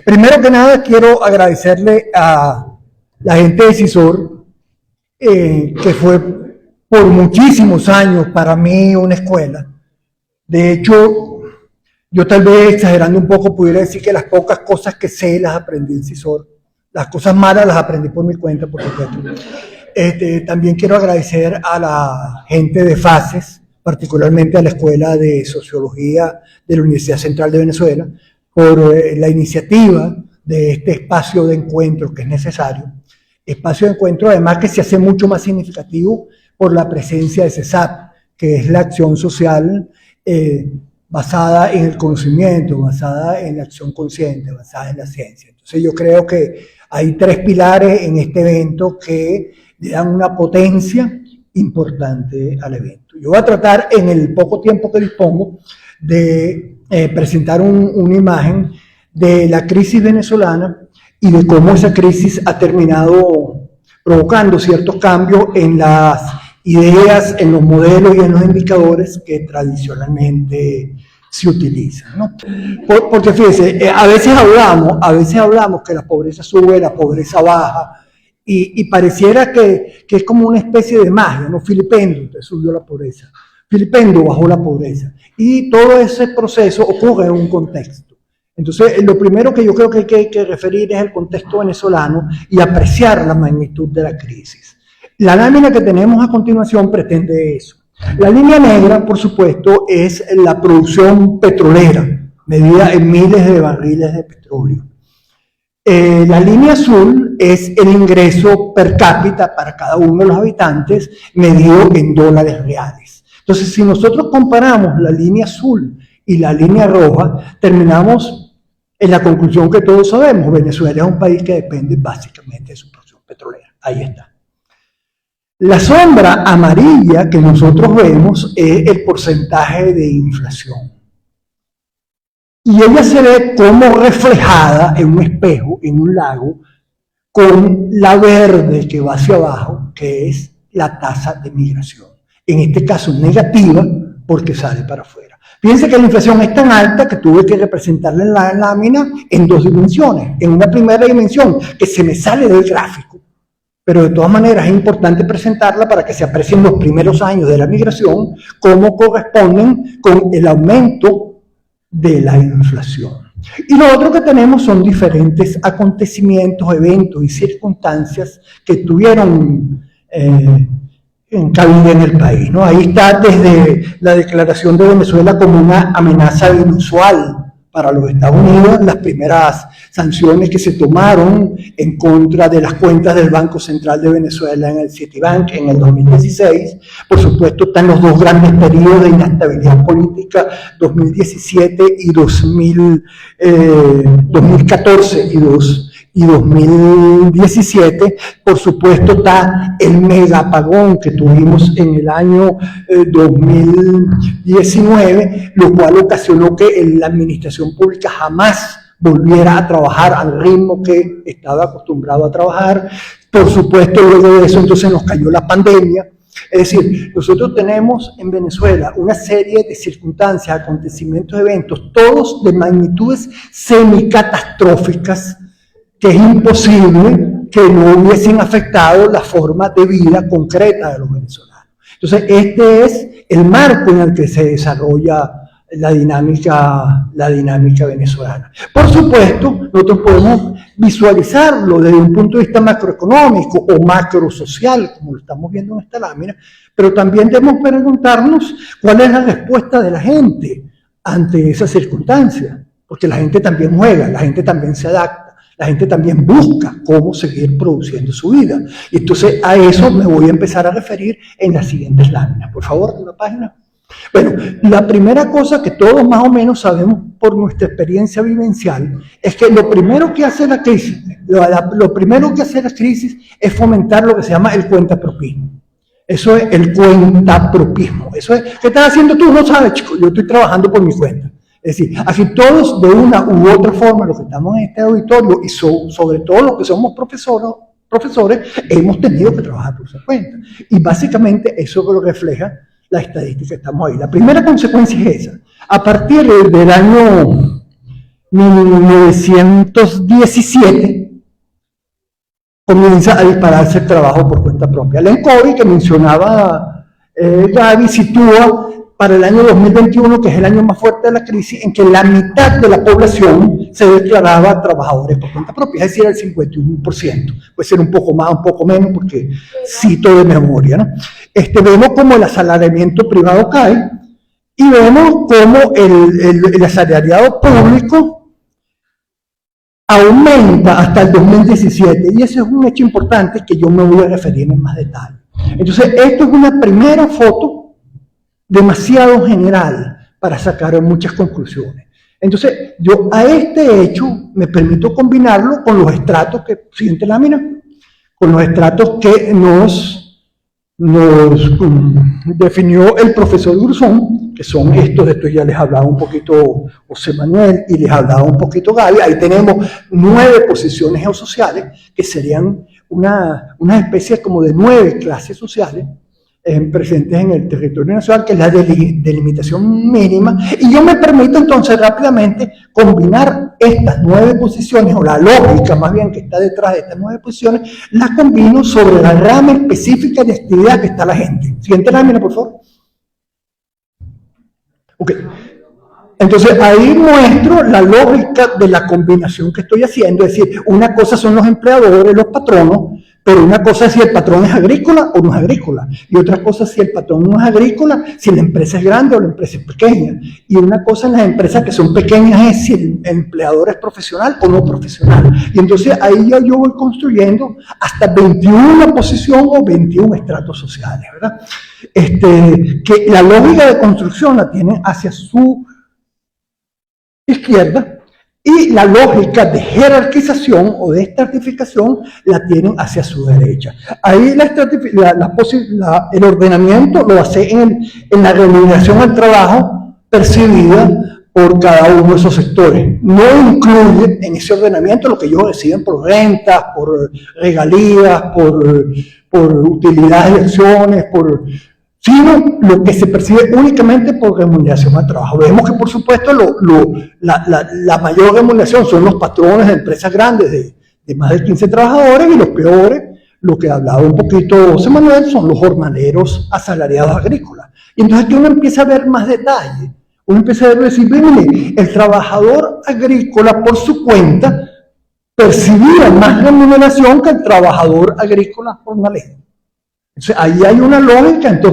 Primero que nada quiero agradecerle a la gente de CISOR, que fue por muchísimos años para mí una escuela. De hecho, yo tal vez exagerando un poco pudiera decir que las pocas cosas que sé las aprendí en CISOR. Las cosas malas las aprendí por mi cuenta, por supuesto. También quiero agradecer a la gente de FACES, particularmente a la Escuela de Sociología de la Universidad Central de Venezuela, por la iniciativa de este espacio de encuentro que es necesario. Espacio de encuentro, además, que se hace mucho más significativo por la presencia de CESAP, que es la acción social basada en el conocimiento, basada en la acción consciente, basada en la ciencia. Entonces yo creo que hay tres pilares en este evento que le dan una potencia importante al evento. Yo voy a tratar en el poco tiempo que dispongo de presentar una imagen de la crisis venezolana y de cómo esa crisis ha terminado provocando ciertos cambios en las ideas, en los modelos y en los indicadores que tradicionalmente se utilizan, ¿no? Porque fíjense, a veces hablamos que la pobreza sube, la pobreza baja, y pareciera que es como una especie de magia, ¿no? Filipendo te subió la pobreza, Filipendo bajó la pobreza, y todo ese proceso ocurre en un contexto. Entonces, lo primero que yo creo que hay que referir es el contexto venezolano y apreciar la magnitud de la crisis. La lámina que tenemos a continuación pretende eso. La línea negra, por supuesto, es la producción petrolera, medida en miles de barriles de petróleo. La línea azul es el ingreso per cápita para cada uno de los habitantes, medido en dólares reales. Entonces, si nosotros comparamos la línea azul y la línea roja, terminamos en la conclusión que todos sabemos: Venezuela es un país que depende básicamente de su producción petrolera. Ahí está. La sombra amarilla que nosotros vemos es el porcentaje de inflación. Y ella se ve como reflejada en un espejo, en un lago, con la verde que va hacia abajo, que es la tasa de migración. En este caso negativa, porque sale para afuera. Fíjense que la inflación es tan alta que tuve que representarla en la lámina en dos dimensiones. En una primera dimensión, que se me sale del gráfico, pero de todas maneras es importante presentarla para que se aprecien los primeros años de la migración, cómo corresponden con el aumento de la inflación. Y lo otro que tenemos son diferentes acontecimientos, eventos y circunstancias que tuvieron en cabida en el país, ¿no? Ahí está desde la declaración de Venezuela como una amenaza inusual para los Estados Unidos, las primeras sanciones que se tomaron en contra de las cuentas del Banco Central de Venezuela en el Citibank en el 2016. Por supuesto, están los dos grandes periodos de inestabilidad política, 2017 y 2014 y 2017. Por supuesto, está el mega apagón que tuvimos en el año 2019, lo cual ocasionó que la administración pública jamás volviera a trabajar al ritmo que estaba acostumbrado a trabajar. Por supuesto, luego de eso entonces nos cayó la pandemia. Es decir, nosotros tenemos en Venezuela una serie de circunstancias, acontecimientos, eventos, todos de magnitudes semicatastróficas, que es imposible que no hubiesen afectado la forma de vida concreta de los venezolanos. Entonces, este es el marco en el que se desarrolla la dinámica venezolana. Por supuesto, nosotros podemos visualizarlo desde un punto de vista macroeconómico o macrosocial, como lo estamos viendo en esta lámina, pero también debemos preguntarnos cuál es la respuesta de la gente ante esa circunstancia, porque la gente también juega, la gente también se adapta. La gente también busca cómo seguir produciendo su vida. Y entonces a eso me voy a empezar a referir en las siguientes láminas. Por favor, una página. Bueno, la primera cosa que todos más o menos sabemos por nuestra experiencia vivencial es que lo primero que hace la crisis, es fomentar lo que se llama el cuentapropismo. Eso es el cuentapropismo. Eso es, ¿qué estás haciendo tú? No sabes, chico, yo estoy trabajando por mi cuenta. Es decir, aquí todos de una u otra forma, los que estamos en este auditorio y sobre todo los que somos profesores, hemos tenido que trabajar por su cuenta. Y básicamente eso lo refleja la estadística que estamos ahí. La primera consecuencia es esa. A partir del año 1917 comienza a dispararse el trabajo por cuenta propia. La ENCODI, que mencionaba Gaby, sitúa para el año 2021, que es el año más fuerte de la crisis, en que la mitad de la población se declaraba trabajadores por cuenta propia, es decir, el 51%. Puede ser un poco más, un poco menos, porque cito de memoria, ¿no? Vemos como el asalariamiento privado cae, y vemos cómo el asalariado público aumenta hasta el 2017, y ese es un hecho importante que yo me voy a referir en más detalle. Entonces, esto es una primera foto demasiado general para sacar muchas conclusiones. Entonces, yo a este hecho me permito combinarlo con los estratos que, siguiente lámina, con los estratos que nos definió el profesor Gruzón, que son estos, de estos ya les hablaba un poquito José Manuel y les hablaba un poquito Gaby. Ahí tenemos 9 posiciones geosociales, que serían una especie como de 9 clases sociales, presentes en el territorio nacional, que es la delimitación mínima, y yo me permito entonces rápidamente combinar estas 9 posiciones, o la lógica más bien que está detrás de estas 9 posiciones, la combino sobre la rama específica de actividad que está la gente. Siguiente lámina, por favor. Ok. Entonces ahí muestro la lógica de la combinación que estoy haciendo, es decir, una cosa son los empleadores, los patronos, pero una cosa es si el patrón es agrícola o no es agrícola, y otra cosa es si el patrón no es agrícola, si la empresa es grande o la empresa es pequeña, y una cosa en las empresas que son pequeñas es si el empleador es profesional o no profesional, y entonces ahí ya yo voy construyendo hasta 21 posiciones o 21 estratos sociales, ¿verdad? Que la lógica de construcción la tienen hacia su izquierda, y la lógica de jerarquización o de estratificación la tienen hacia su derecha. Ahí el ordenamiento lo hace en la remuneración al trabajo percibida por cada uno de esos sectores. No incluye en ese ordenamiento lo que ellos deciden por rentas, por regalías, por utilidades de acciones, sino lo que se percibe únicamente por remuneración al trabajo. Vemos que, por supuesto, la mayor remuneración son los patrones de empresas grandes de más de 15 trabajadores, y los peores, lo que hablaba un poquito José Manuel, son los jornaleros asalariados agrícolas. Y entonces aquí uno empieza a ver más detalle. Uno empieza a decir, mire, el trabajador agrícola por su cuenta percibía más remuneración que el trabajador agrícola jornalero. Entonces, ahí hay una lógica en lo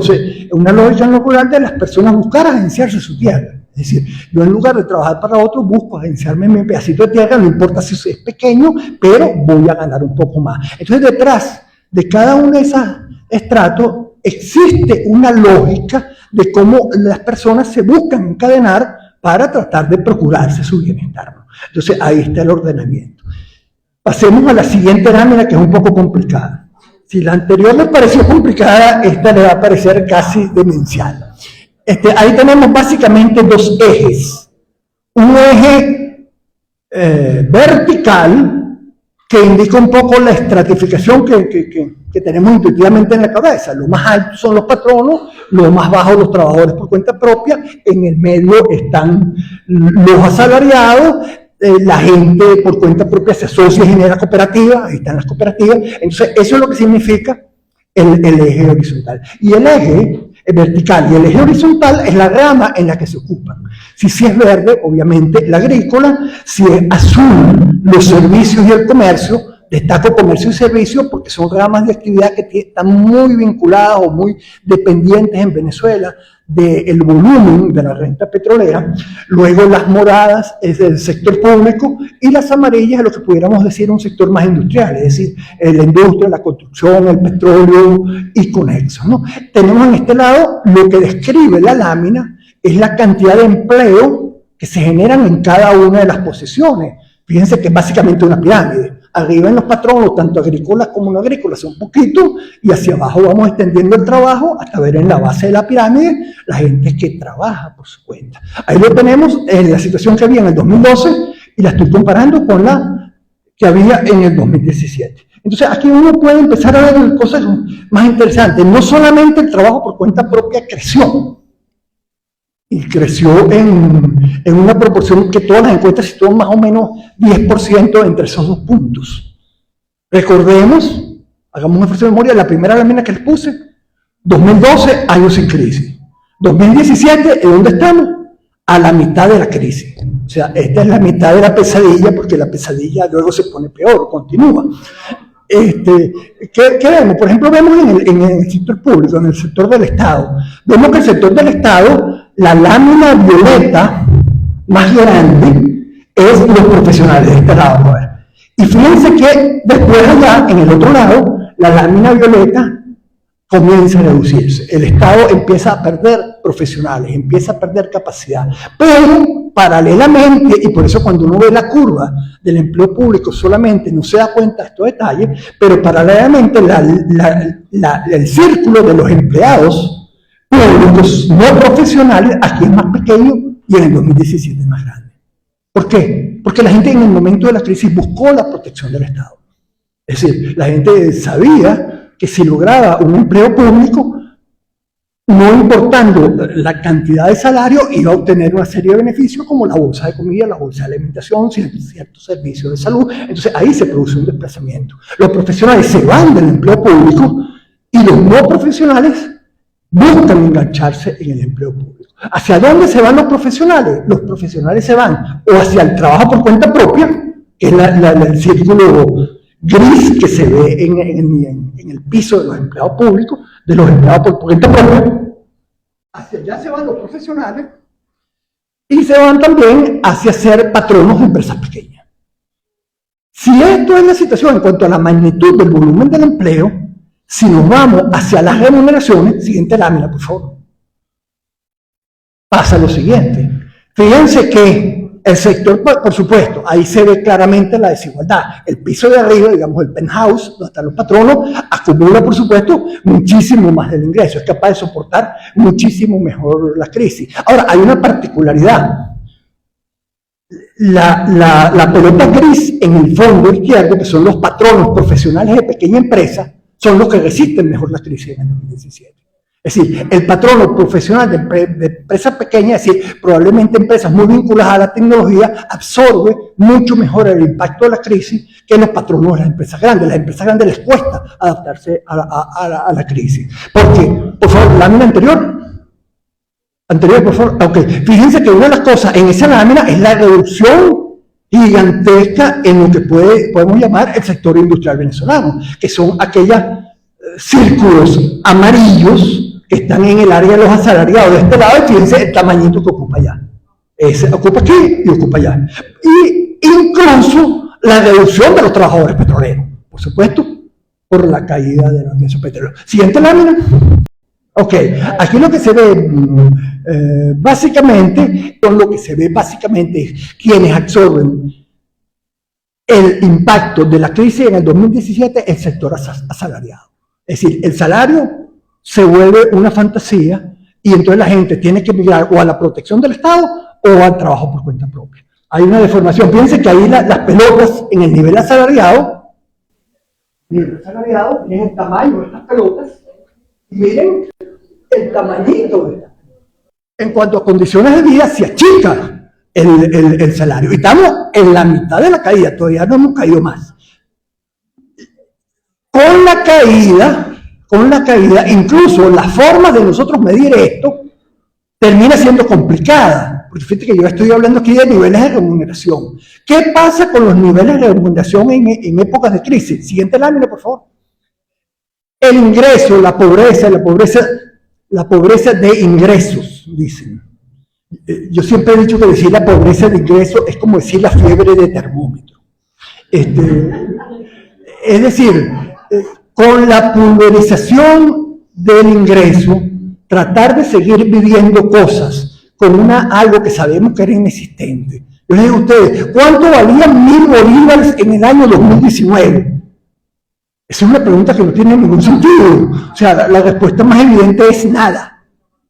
rural de las personas buscar agenciarse su tierra. Es decir, yo en lugar de trabajar para otro, busco agenciarme mi pedacito de tierra, no importa si es pequeño, pero voy a ganar un poco más. Entonces, detrás de cada uno de esos estratos existe una lógica de cómo las personas se buscan encadenar para tratar de procurarse su bienestar. Entonces, ahí está el ordenamiento. Pasemos a la siguiente lámina, que es un poco complicada. Si la anterior les pareció complicada, esta le va a parecer casi demencial. Ahí tenemos básicamente 2 ejes. Un eje vertical, que indica un poco la estratificación que tenemos intuitivamente en la cabeza. Lo más alto son los patronos, lo más bajo los trabajadores por cuenta propia, en el medio están los asalariados, la gente por cuenta propia se asocia y genera cooperativas, ahí están las cooperativas. Entonces, eso es lo que significa el eje horizontal. Y el eje vertical y el eje horizontal es la rama en la que se ocupan. Si es verde, obviamente la agrícola; si es azul, los servicios y el comercio. Destaco comercio y servicios porque son ramas de actividad que están muy vinculadas o muy dependientes en Venezuela del volumen de la renta petrolera. Luego las moradas es del sector público, y las amarillas es lo que pudiéramos decir un sector más industrial, es decir, la industria, la construcción, el petróleo y conexos, ¿no? Tenemos en este lado lo que describe la lámina, es la cantidad de empleo que se generan en cada una de las posiciones. Fíjense que es básicamente una pirámide. Arriba en los patronos, tanto agrícolas como no agrícolas, un poquito, y hacia abajo vamos extendiendo el trabajo hasta ver en la base de la pirámide la gente que trabaja por su cuenta. Ahí lo tenemos en la situación que había en el 2012, y la estoy comparando con la que había en el 2017. Entonces aquí uno puede empezar a ver cosas más interesantes. No solamente el trabajo por cuenta propia creció, y creció en una proporción que todas las encuestas sitúan más o menos 10% entre esos dos puntos. Recordemos, hagamos un esfuerzo de memoria, la primera lámina que les puse, 2012, años sin crisis. 2017, ¿en dónde estamos? A la mitad de la crisis. O sea, esta es la mitad de la pesadilla, porque la pesadilla luego se pone peor, continúa. ¿Qué vemos? Por ejemplo, vemos en el sector público, en el sector del Estado. Vemos que el sector del Estado, la lámina violeta más grande es los profesionales de este lado. A ver. Y fíjense que después allá, en el otro lado, la lámina violeta comienza a reducirse. El Estado empieza a perder profesionales, empieza a perder capacidad. Pero, paralelamente, y por eso cuando uno ve la curva del empleo público solamente no se da cuenta de estos detalles, pero paralelamente el círculo de los empleados públicos no profesionales aquí es más pequeño y en el 2017 es más grande. ¿Por qué? Porque la gente en el momento de la crisis buscó la protección del Estado. Es decir, la gente sabía que si lograba un empleo público, no importando la cantidad de salario, iba a obtener una serie de beneficios como la bolsa de comida, la bolsa de alimentación, ciertos servicios de salud. Entonces ahí se produce un desplazamiento. Los profesionales se van del empleo público y los no profesionales buscan engancharse en el empleo público. ¿Hacia dónde se van los profesionales? Los profesionales se van o hacia el trabajo por cuenta propia, que es el círculo gris que se ve en el piso de los empleados públicos, de los empleados por cuenta propia. Hacia allá se van los profesionales y se van también hacia ser patronos de empresas pequeñas. Si esto es la situación en cuanto a la magnitud del volumen del empleo, si nos vamos hacia las remuneraciones, siguiente lámina, por favor, pasa lo siguiente. Fíjense que el sector, por supuesto, ahí se ve claramente la desigualdad. El piso de arriba, digamos el penthouse, donde están los patronos, acumula, por supuesto, muchísimo más del ingreso. Es capaz de soportar muchísimo mejor la crisis. Ahora, hay una particularidad. La pelota gris en el fondo izquierdo, que son los patronos profesionales de pequeña empresa, son los que resisten mejor la crisis en el 2017. Es decir, el patrono profesional de empresas pequeñas, es decir, probablemente empresas muy vinculadas a la tecnología, absorbe mucho mejor el impacto de la crisis que los patronos de las empresas grandes. Las empresas grandes les cuesta adaptarse a la crisis. Porque, por favor, lámina anterior. Anterior, por favor. Ok, fíjense que una de las cosas en esa lámina es la reducción gigantesca en lo que podemos llamar el sector industrial venezolano, que son aquellos círculos amarillos que están en el área de los asalariados de este lado, y fíjense el tamañito que ocupa allá. Ese ocupa aquí y ocupa allá. Y incluso la reducción de los trabajadores petroleros, por supuesto, por la caída de los ingresos petroleros. Siguiente lámina. Ok, aquí lo que se ve básicamente es quienes absorben el impacto de la crisis en el 2017, el sector asalariado. Es decir, el salario se vuelve una fantasía y entonces la gente tiene que migrar o a la protección del Estado o al trabajo por cuenta propia. Hay una deformación. Piensen que ahí las pelotas en el nivel asalariado, miren el tamaño de estas pelotas, miren el tamañito de estas. En cuanto a condiciones de vida, se achica el salario. Y estamos en la mitad de la caída, todavía no hemos caído más. Con la caída, incluso la forma de nosotros medir esto termina siendo complicada. Porque fíjate que yo estoy hablando aquí de niveles de remuneración. ¿Qué pasa con los niveles de remuneración en épocas de crisis? Siguiente lámina, por favor. El ingreso, la pobreza de ingresos, dicen. Yo siempre he dicho que decir la pobreza de ingresos es como decir la fiebre de termómetro. Es decir, con la pulverización del ingreso, tratar de seguir viviendo cosas con algo que sabemos que era inexistente. Yo les digo a ustedes, ¿cuánto valían 1.000 bolívares en el año 2019? Esa es una pregunta que no tiene ningún sentido. O sea, la respuesta más evidente es nada.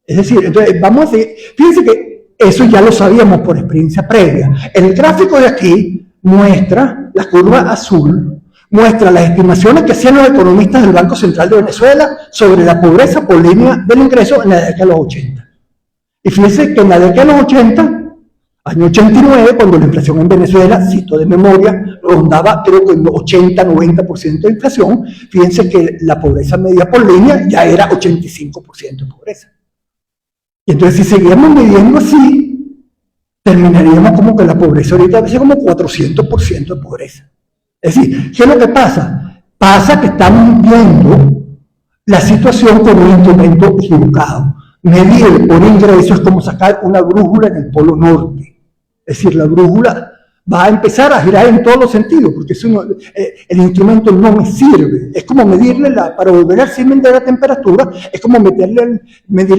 Es decir, entonces vamos a seguir. Fíjense que eso ya lo sabíamos por experiencia previa. El gráfico de aquí muestra, la curva azul, muestra las estimaciones que hacían los economistas del Banco Central de Venezuela sobre la pobreza por línea del ingreso en la década de los 80. Y fíjense que en la década de los 80, año 89, cuando la inflación en Venezuela, cito de memoria, rondaba creo que el 80-90% de inflación, fíjense que la pobreza media por línea ya era 85% de pobreza. Y entonces si seguíamos midiendo así, terminaríamos como que la pobreza ahorita va a ser como 400% de pobreza. Es decir, ¿qué es lo que pasa? Pasa que estamos viendo la situación con un instrumento equivocado. Medir por ingreso es como sacar una brújula en el polo norte. Es decir, la brújula va a empezar a girar en todos los sentidos, porque el instrumento no me sirve. Es como medirle para volver al símil de la temperatura, es como medirle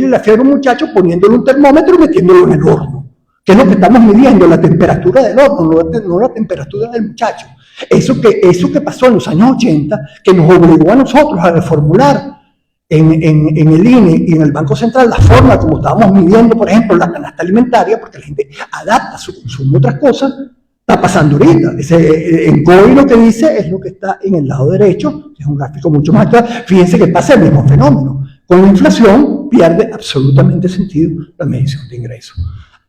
la fiebre a un muchacho poniéndole un termómetro y metiéndolo en el horno. ¿Qué es lo que estamos midiendo? La temperatura del horno, no la temperatura del muchacho. Eso que pasó en los años 80, que nos obligó a nosotros a reformular en el INE y en el Banco Central la forma como estábamos midiendo, por ejemplo, la canasta alimentaria, porque la gente adapta su consumo a otras cosas, está pasando ahorita. En COI lo que dice es lo que está en el lado derecho, que es un gráfico mucho más claro. Fíjense que pasa el mismo fenómeno. Con la inflación pierde absolutamente sentido la medición de ingresos.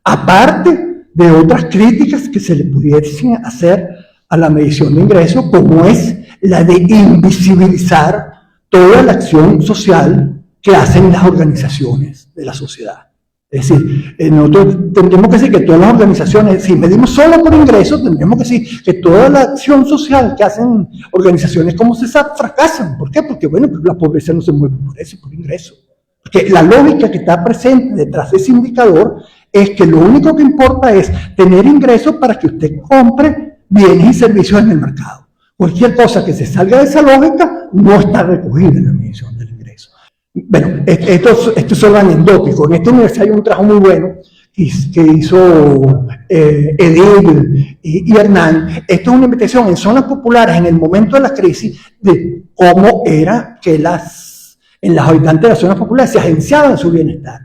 Aparte de otras críticas que se le pudiesen hacer a la medición de ingresos, como es la de invisibilizar toda la acción social que hacen las organizaciones de la sociedad. Es decir, nosotros tendríamos que decir que todas las organizaciones, si medimos solo por ingresos, tendríamos que decir que toda la acción social que hacen organizaciones como CESAP fracasan. ¿Por qué? Porque, bueno, la pobreza no se mueve por eso, por ingresos. Porque la lógica que está presente detrás de ese indicador es que lo único que importa es tener ingresos para que usted compre bienes y servicios en el mercado. Cualquier cosa que se salga de esa lógica no está recogida en la medición del ingreso. Bueno, esto es solo anecdótico. En esta universidad hay un trabajo muy bueno que hizo Edil y Hernán. Esto es una investigación en zonas populares en el momento de la crisis de cómo era que los habitantes de las zonas populares se agenciaban su bienestar.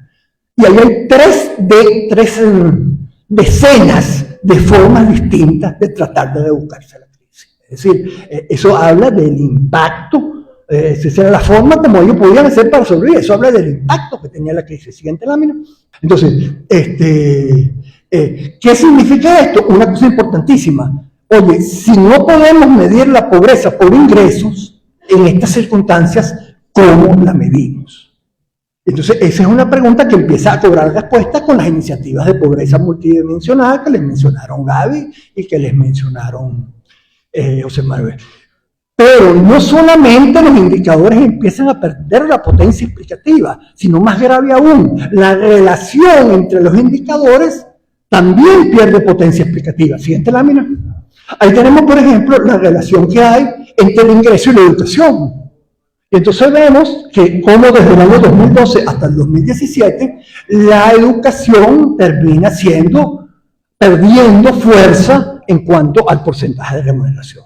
Y ahí hay tres decenas de formas distintas de tratar de educarse a la crisis. Es decir, eso habla del impacto, esa era la forma como ellos podían hacer para sobrevivir, eso habla del impacto que tenía la crisis. Siguiente lámina. Entonces, ¿qué significa esto? Una cosa importantísima. Oye, si no podemos medir la pobreza por ingresos, en estas circunstancias, ¿cómo la medimos? Entonces, esa es una pregunta que empieza a cobrar respuesta con las iniciativas de pobreza multidimensional que les mencionaron Gaby y que les mencionaron José Manuel. Pero no solamente los indicadores empiezan a perder la potencia explicativa, sino más grave aún, la relación entre los indicadores también pierde potencia explicativa. Siguiente lámina. Ahí tenemos, por ejemplo, la relación que hay entre el ingreso y la educación. Y entonces vemos que como desde el año 2012 hasta el 2017, la educación termina perdiendo fuerza en cuanto al porcentaje de remuneración.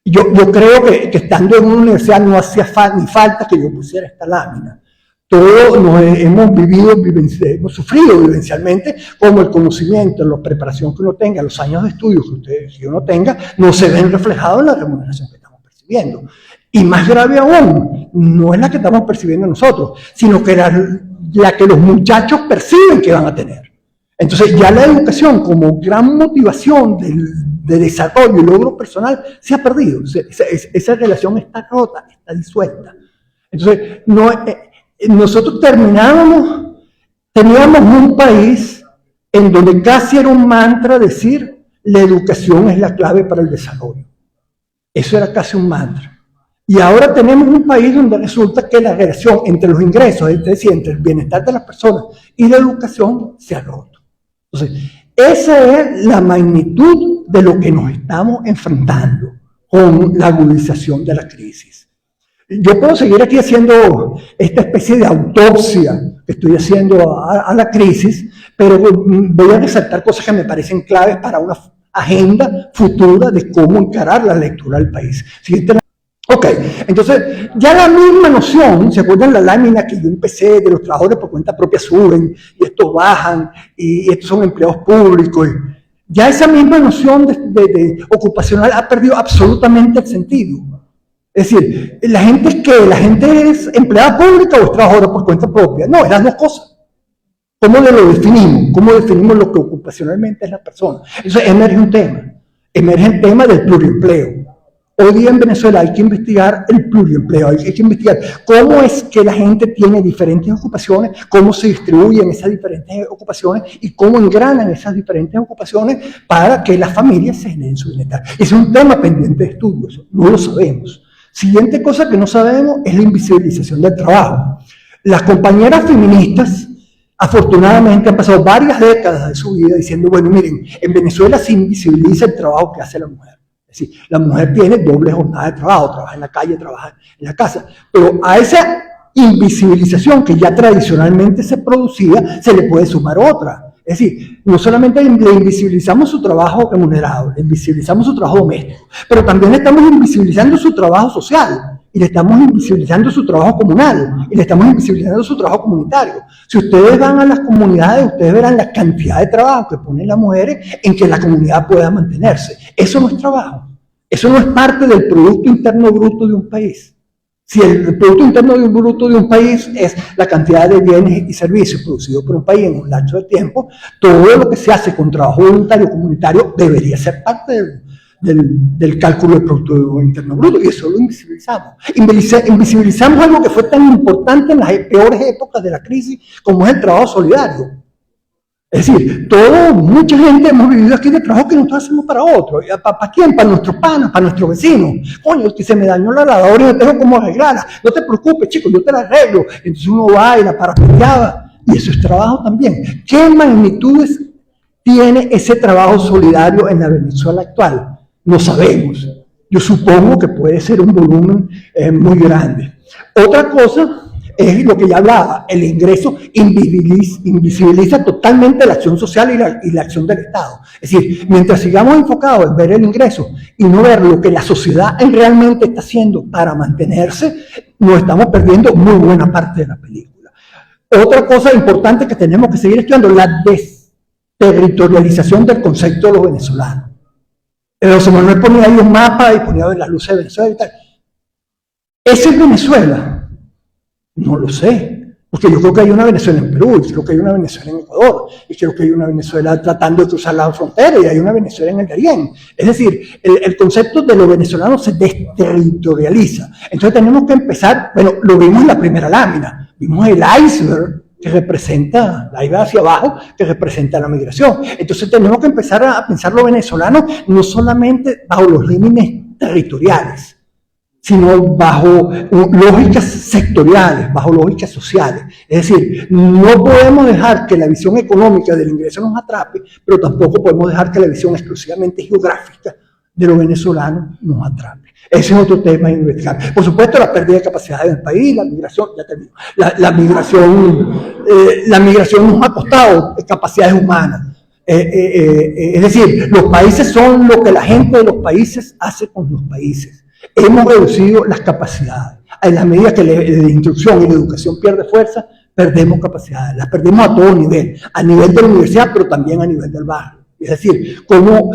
Yo creo que estando en una universidad no hacía ni falta que yo pusiera esta lámina. Todos hemos sufrido vivencialmente como el conocimiento, la preparación que uno tenga, los años de estudio que uno tenga, no se ven reflejados en la remuneración que estamos percibiendo. Y más grave aún, no es la que estamos percibiendo nosotros, sino que la que los muchachos perciben que van a tener. Entonces ya la educación como gran motivación de desarrollo y logro personal se ha perdido. Esa relación está rota, está disuelta. Entonces nosotros teníamos un país en donde casi era un mantra decir la educación es la clave para el desarrollo. Eso era casi un mantra. Y ahora tenemos un país donde resulta que la relación entre los ingresos, es decir, entre el bienestar de las personas y la educación se ha roto. Entonces, esa es la magnitud de lo que nos estamos enfrentando con la agudización de la crisis. Yo puedo seguir aquí haciendo esta especie de autopsia que estoy haciendo a la crisis, pero voy a resaltar cosas que me parecen claves para una agenda futura de cómo encarar la lectura del país. Siguiente. Ok, entonces ya la misma noción, ¿se acuerdan la lámina que yo empecé de los trabajadores por cuenta propia suben y estos bajan y estos son empleados públicos? Ya esa misma noción de ocupacional ha perdido absolutamente el sentido. Es decir, ¿la gente es qué? ¿La gente es empleada pública o es trabajadora por cuenta propia? No, es las dos cosas. ¿Cómo lo definimos? ¿Cómo definimos lo que ocupacionalmente es la persona? Eso emerge un tema. Emerge el tema del pluriempleo. Hoy día en Venezuela hay que investigar el pluriempleo, hay que investigar cómo es que la gente tiene diferentes ocupaciones, cómo se distribuyen esas diferentes ocupaciones y cómo engranan esas diferentes ocupaciones para que las familias se generen su bienestar. Ese es un tema pendiente de estudios, no lo sabemos. Siguiente cosa que no sabemos es la invisibilización del trabajo. Las compañeras feministas afortunadamente han pasado varias décadas de su vida diciendo, bueno, miren, en Venezuela se invisibiliza el trabajo que hace la mujer. Es decir, la mujer tiene doble jornada de trabajo, trabaja en la calle, trabaja en la casa, pero a esa invisibilización que ya tradicionalmente se producía, se le puede sumar otra. Es decir, no solamente le invisibilizamos su trabajo remunerado, le invisibilizamos su trabajo doméstico, pero también le estamos invisibilizando su trabajo social, y le estamos invisibilizando su trabajo comunal, y le estamos invisibilizando su trabajo comunitario. Si ustedes van a las comunidades, ustedes verán la cantidad de trabajo que ponen las mujeres en que la comunidad pueda mantenerse. Eso no es trabajo. Eso no es parte del Producto Interno Bruto de un país. Si el Producto Interno Bruto de un país es la cantidad de bienes y servicios producidos por un país en un lapso de tiempo, todo lo que se hace con trabajo voluntario comunitario debería ser parte del cálculo del Producto Interno Bruto, y eso lo invisibilizamos. Invisibilizamos algo que fue tan importante en las peores épocas de la crisis como es el trabajo solidario. Es decir, mucha gente hemos vivido aquí de trabajo que nosotros hacemos para otros. ¿Para quién? Para nuestros panas, para nuestros vecinos. Coño, que se me dañó la lavadora y no tengo cómo arreglarla. No te preocupes, chico, yo te la arreglo. Entonces uno va y la parapeteaba. Y eso es trabajo también. ¿Qué magnitudes tiene ese trabajo solidario en la Venezuela actual? No sabemos. Yo supongo que puede ser un volumen muy grande. Otra cosa es lo que ya hablaba, el ingreso invisibiliza totalmente la acción social y la acción del Estado. Es decir, mientras sigamos enfocados en ver el ingreso y no ver lo que la sociedad realmente está haciendo para mantenerse, nos estamos perdiendo muy buena parte de la película. Otra cosa importante que tenemos que seguir estudiando, la desterritorialización del concepto de los venezolanos. José Manuel ponía ahí un mapa y ponía las luces de Venezuela y tal. ¿Ese es Venezuela? No lo sé, porque yo creo que hay una Venezuela en Perú, y creo que hay una Venezuela en Ecuador, y creo que hay una Venezuela tratando de cruzar la frontera, y hay una Venezuela en el Darién. Es decir, el concepto de lo venezolano se desterritorializa. Entonces tenemos que empezar, bueno, lo vimos en la primera lámina, vimos el iceberg que representa, la iba hacia abajo, que representa la migración. Entonces tenemos que empezar a pensar lo venezolano no solamente bajo los límites territoriales, sino bajo lógicas sectoriales, bajo lógicas sociales. Es decir, no podemos dejar que la visión económica del ingreso nos atrape, pero tampoco podemos dejar que la visión exclusivamente geográfica de lo venezolano nos atrape. Ese es otro tema a investigar. Por supuesto, la pérdida de capacidades del país, la migración, ya termino. La migración nos ha costado capacidades humanas. Es decir, los países son lo que la gente de los países hace con los países. Hemos reducido las capacidades. En la medida que la instrucción y la educación pierde fuerza, perdemos capacidades. Las perdemos a todo nivel. A nivel de la universidad, pero también a nivel del barrio. Es decir, como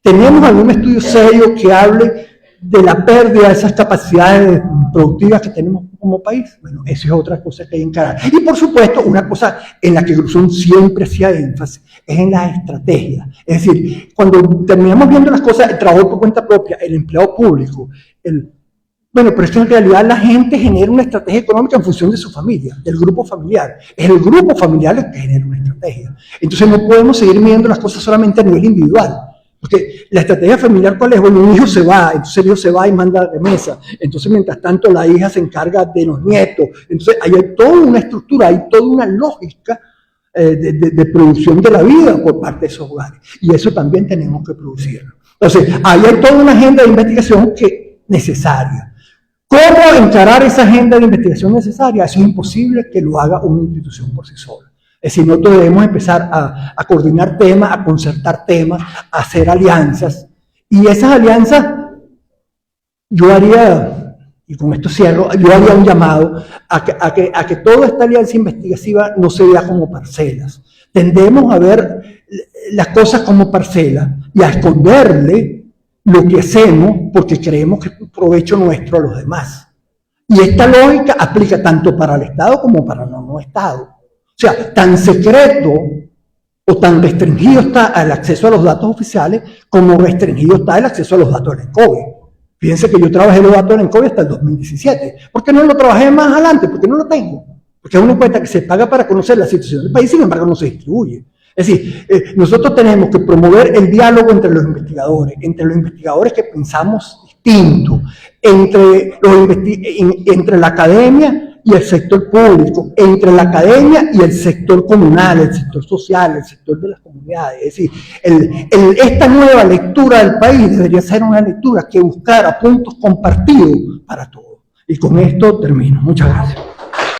tenemos algún estudio serio que hable de la pérdida de esas capacidades productivas que tenemos como país. Bueno, eso es otra cosa que hay que encarar. Y por supuesto, una cosa en la que Gruzón siempre hacía énfasis es en la estrategia. Es decir, cuando terminamos viendo las cosas, el trabajo por cuenta propia, el empleado público, bueno, pero es que en realidad la gente genera una estrategia económica en función de su familia, del grupo familiar. Es el grupo familiar el que genera una estrategia. Entonces no podemos seguir midiendo las cosas solamente a nivel individual. Porque la estrategia familiar, ¿cuál es? Bueno, un hijo se va, entonces el hijo se va y manda remesa. Entonces, mientras tanto, la hija se encarga de los nietos. Entonces, ahí hay toda una estructura, hay toda una lógica de producción de la vida por parte de esos hogares. Y eso también tenemos que producirlo. Entonces, ahí hay toda una agenda de investigación necesaria. ¿Cómo encarar esa agenda de investigación necesaria? Eso es imposible que lo haga una institución por sí sola. Es decir, nosotros debemos empezar a coordinar temas, a concertar temas, a hacer alianzas. Y esas alianzas, yo haría, y con esto cierro, yo haría un llamado a que toda esta alianza investigativa no se vea como parcelas. Tendemos a ver las cosas como parcelas y a esconderle lo que hacemos porque creemos que es un provecho nuestro a los demás. Y esta lógica aplica tanto para el Estado como para el no Estado. O sea, tan secreto o tan restringido está el acceso a los datos oficiales como restringido está el acceso a los datos del COVID. Fíjense que yo trabajé los datos del COVID hasta el 2017. ¿Por qué no lo trabajé más adelante? Porque no lo tengo. Porque es una cuenta que se paga para conocer la situación del país, sin embargo no se distribuye. Es decir, nosotros tenemos que promover el diálogo entre los investigadores que pensamos distinto, entre la academia y el sector público, entre la academia y el sector comunal, el sector social, el sector de las comunidades. Es decir, esta nueva lectura del país debería ser una lectura que buscara puntos compartidos para todos. Y con esto termino. Muchas gracias.